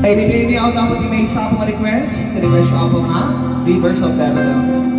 Ay, di out dapat yung may isa pong request. Request siya po nga, Rivers of Babylon.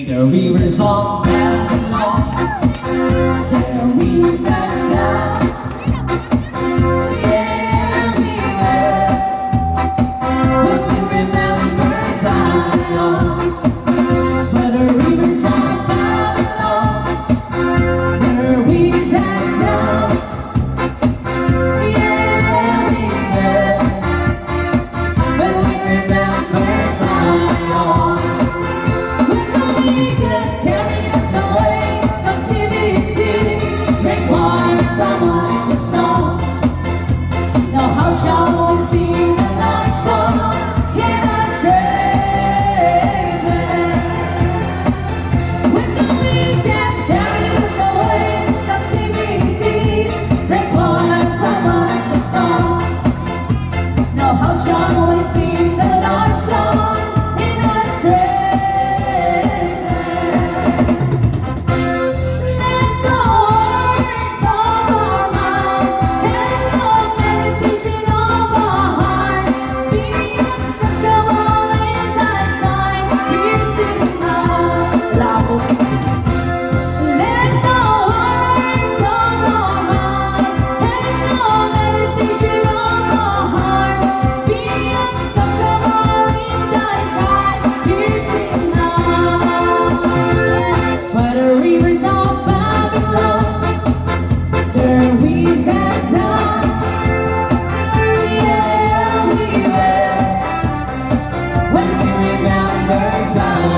The rivers of Babylon, there we sat down. Yeah, we were, but we remember Zion. But the rivers of Babylon, there we sat down. Yeah, we were, but we remember Zion.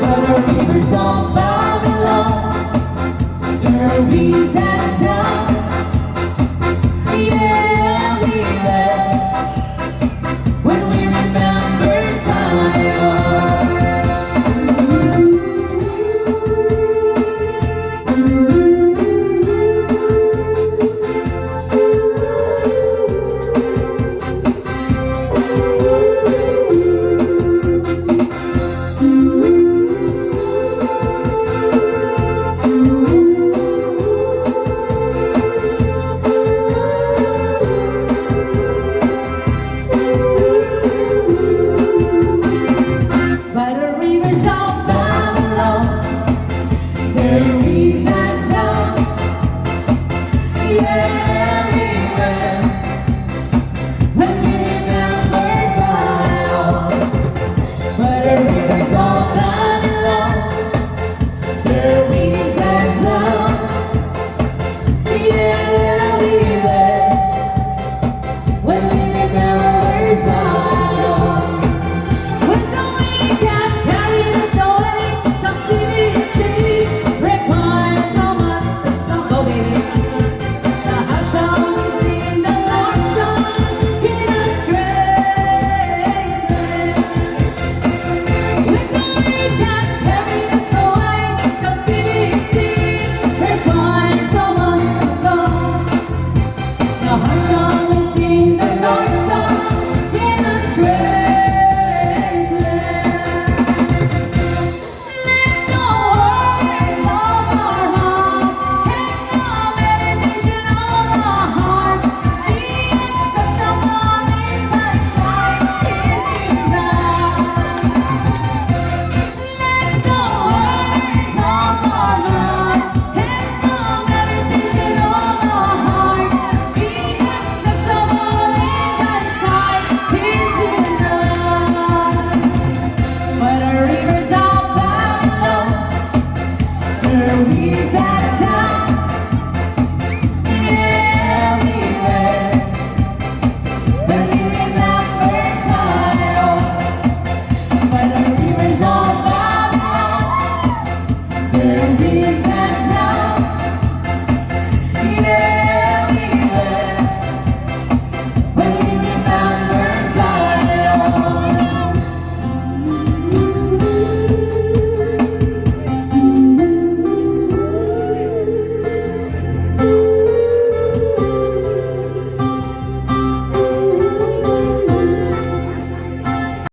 But the rivers of Babylon, there we sat down.